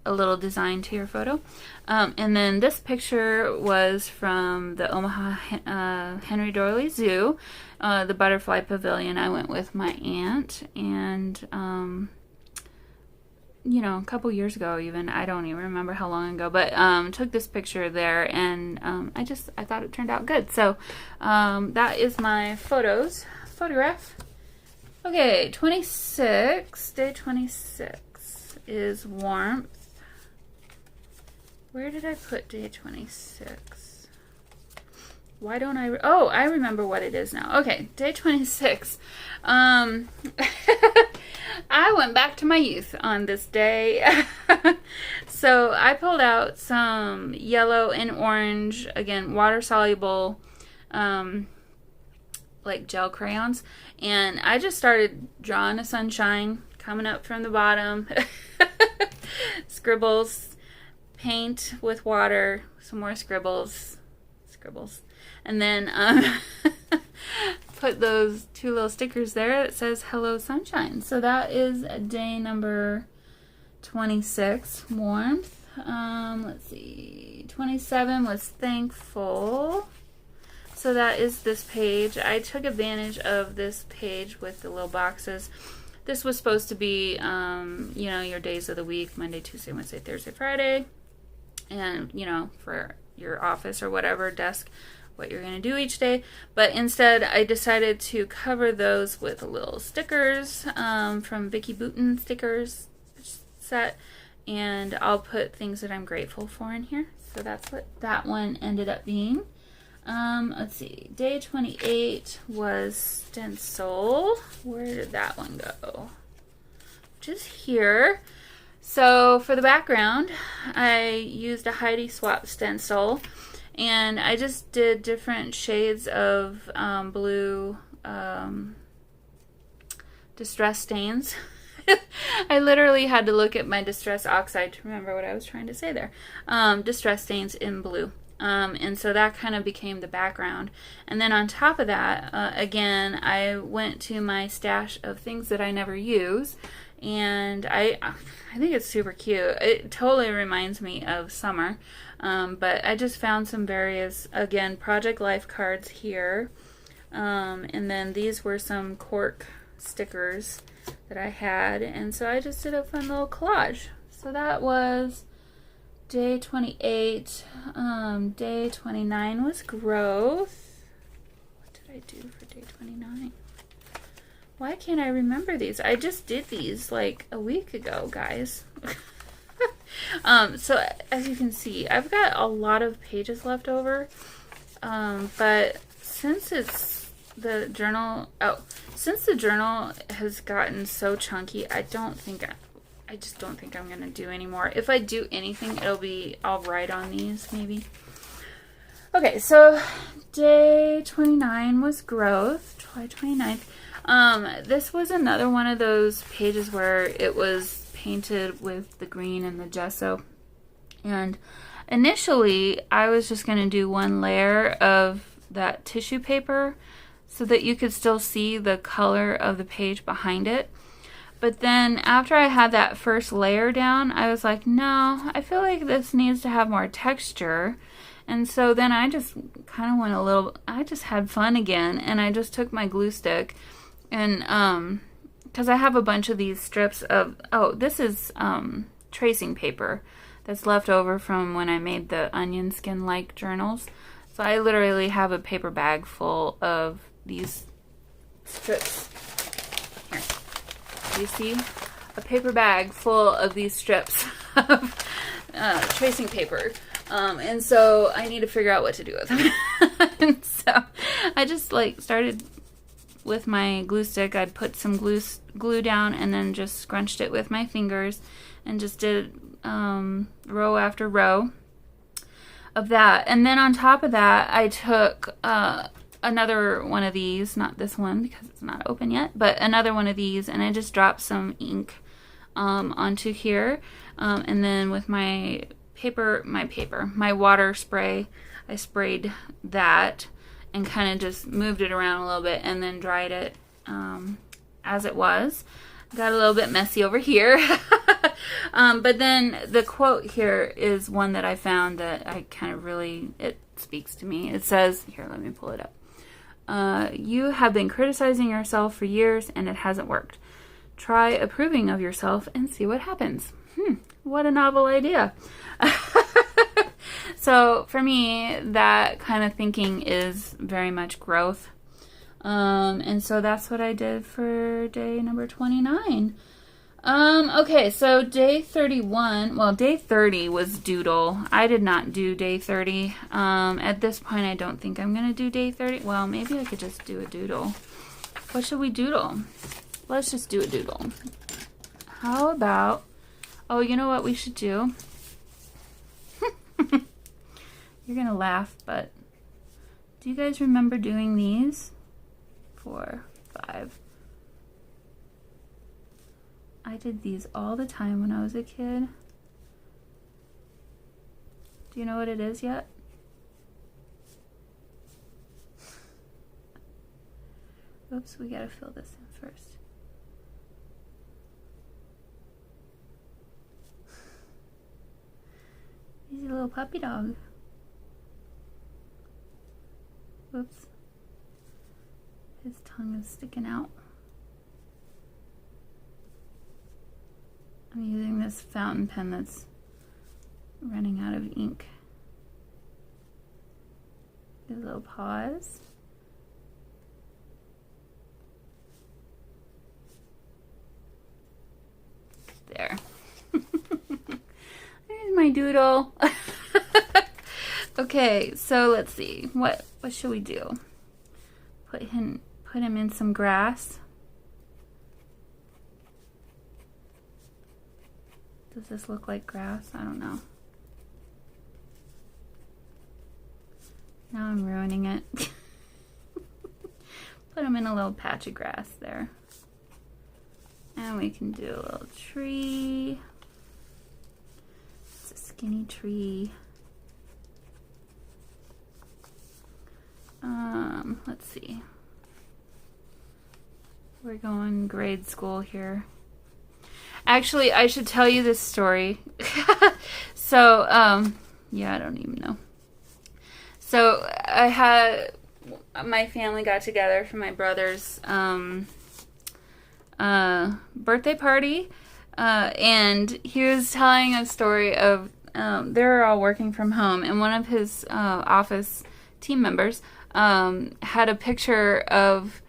a little design to your photo. And then this picture was from the Omaha Henry Doorly Zoo, the butterfly pavilion. I went with my aunt, and you know, a couple years ago even, I don't even remember how long ago, but took this picture there, and I thought it turned out good. So that is my photograph. Okay, day 26 is warmth. Where did I put day 26? Why don't I, oh, I remember what it is now. Okay, day 26. I went back to my youth on this day. So I pulled out some yellow and orange, again, water-soluble, like gel crayons, and I just started drawing a sunshine coming up from the bottom. Scribbles, paint with water, some more scribbles, and then put those 2 little stickers there that says hello sunshine. So that is day number 26, warmth. Let's see, 27 was thankful. So that is this page. I took advantage of this page with the little boxes. This was supposed to be, you know, your days of the week, Monday, Tuesday, Wednesday, Thursday, Friday. And, you know, for your office or whatever, desk, what you're going to do each day. But instead, I decided to cover those with little stickers from Vicky Bouton stickers set. And I'll put things that I'm grateful for in here. So that's what that one ended up being. Let's see, day 28 was stencil. Where did that one go? Just here. So for the background, I used a Heidi Swap stencil, and I just did different shades of blue distress stains I literally had to look at my Distress Oxide to remember what I was trying to say there. Distress Stains in blue. And so that kind of became the background. And then on top of that, again, I went to my stash of things that I never use. And I think it's super cute. It totally reminds me of summer. But I just found some various, again, Project Life cards here. And then these were some cork stickers that I had. And so I just did a fun little collage. So that was day 28. Day 29 was growth. What did I do for day 29? Why can't I remember these? I just did these like a week ago, guys. So as you can see, I've got a lot of pages left over. But since it's the journal, since the journal has gotten so chunky, I just don't think I'm going to do anymore. If I do anything, I'll write on these maybe. Okay, so day 29 was growth, July 29th. This was another one of those pages where it was painted with the green and the gesso. And initially, I was just going to do one layer of that tissue paper so that you could still see the color of the page behind it. But then after I had that first layer down, I was like, no, I feel like this needs to have more texture. And so then I just kind of I just had fun again, and I just took my glue stick and, because I have a bunch of these strips of, this is tracing paper that's left over from when I made the onion skin-like journals. So I literally have a paper bag full of these strips. Here. You see? A paper bag full of these strips of tracing paper. And so I need to figure out what to do with them. And so I just started with my glue stick. I'd put some glue down and then just scrunched it with my fingers and just did row after row of that. And then on top of that, I took another one of these, not this one because it's not open yet, but another one of these, and I just dropped some ink onto here. And then with my water spray, I sprayed that and kind of just moved it around a little bit and then dried it as it was. Got a little bit messy over here. But then the quote here is one that I found that I kind of it speaks to me. It says, here, let me pull it up. You have been criticizing yourself for years and it hasn't worked. Try approving of yourself and see what happens. What a novel idea. So for me, that kind of thinking is very much growth. And so that's what I did for day number 29. Okay, so day 31, well, day 30 was doodle. I did not do day 30. At this point, I don't think I'm going to do day 30. Well, maybe I could just do a doodle. What should we doodle? Let's just do a doodle. How about, you know what we should do? You're going to laugh, but do you guys remember doing these? 4, 5. I did these all the time when I was a kid. Do you know what it is yet? Oops, we gotta fill this in first. He's a little puppy dog. Whoops. His tongue is sticking out. I'm using this fountain pen that's running out of ink. Do a little pause. There. There's my doodle. Okay, so let's see. What should we do? Put him in some grass. Does this look like grass? I don't know. Now I'm ruining it. Put him in a little patch of grass there. And we can do a little tree. It's a skinny tree. Let's see. We're going grade school here. Actually, I should tell you this story. So, yeah, I don't even know. So, my family got together for my brother's birthday party, and he was telling a story of they were all working from home, and one of his office team members had a picture of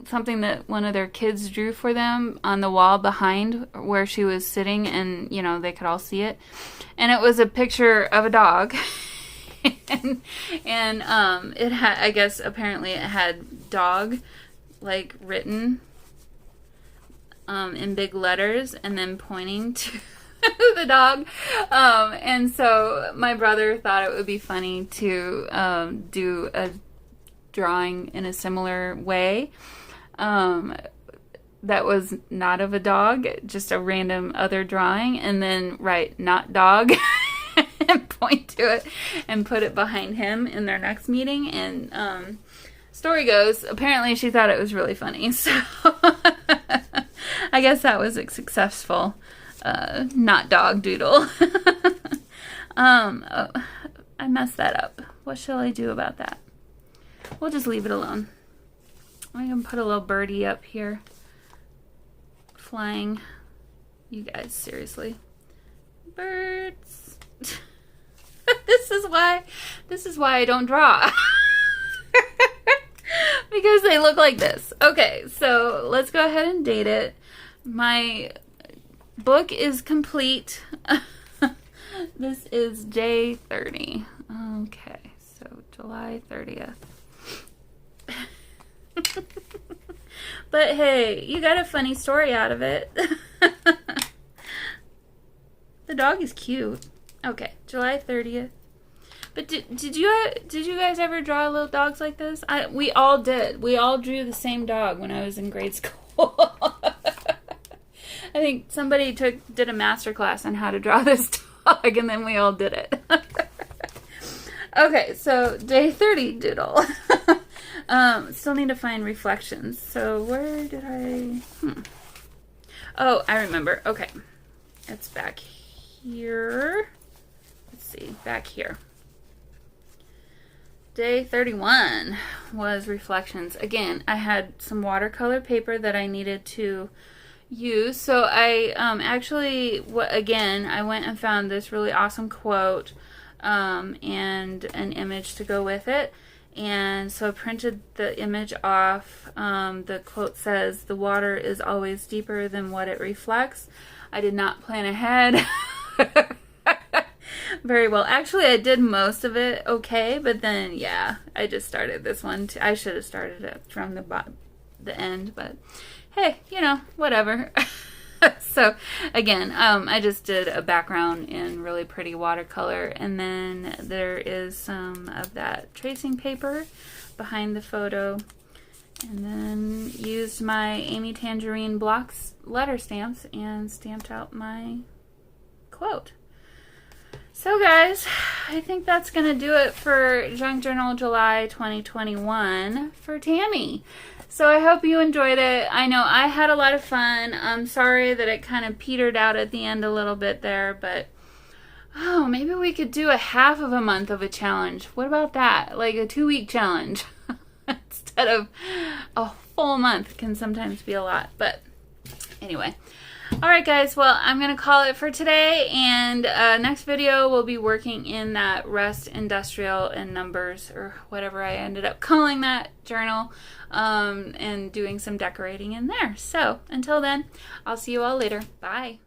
something that one of their kids drew for them on the wall behind where she was sitting, and they could all see it, and it was a picture of a dog. and it had, I guess apparently it had dog like written in big letters and then pointing to the dog, and so my brother thought it would be funny to do a drawing in a similar way that was not of a dog, just a random other drawing, and then write not dog and point to it and put it behind him in their next meeting. And story goes, apparently she thought it was really funny, so I guess that was a successful not dog doodle. Oh, I messed that up. What shall I do about that? We'll just leave it alone. I'm going to put a little birdie up here. Flying. You guys, seriously. Birds. This is why I don't draw. Because they look like this. Okay, so let's go ahead and date it. My book is complete. This is day 30. Okay, so July 30th. But hey, you got a funny story out of it. The dog is cute. Okay, July 30th. But did you guys ever draw little dogs like this? We all did. We all drew the same dog when I was in grade school. I think somebody did a master class on how to draw this dog, and then we all did it. Okay, so day 30 doodle. Still need to find reflections. So where did I... Oh, I remember. Okay. It's back here. Let's see. Back here. Day 31 was reflections. Again, I had some watercolor paper that I needed to use. So I again, I went and found this really awesome quote and an image to go with it. And so I printed the image off. The quote says, "The water is always deeper than what it reflects." I did not plan ahead very well. Actually, I did most of it okay, but then, yeah, I just started this one. I should have started it from the end, but hey, whatever. So, again, I just did a background in really pretty watercolor, and then there is some of that tracing paper behind the photo, and then used my Amy Tangerine blocks letter stamps and stamped out my quote. So, guys, I think that's going to do it for Junk Journal July 2021 for Tammy. So I hope you enjoyed it. I know I had a lot of fun. I'm sorry that it kind of petered out at the end a little bit there, but maybe we could do a half of a month of a challenge. What about that? Like a 2-week challenge instead of a full month can sometimes be a lot. But anyway. Alright guys, well, I'm going to call it for today, and next video we'll be working in that Rest Industrial and Numbers, or whatever I ended up calling that journal, and doing some decorating in there. So, until then, I'll see you all later. Bye!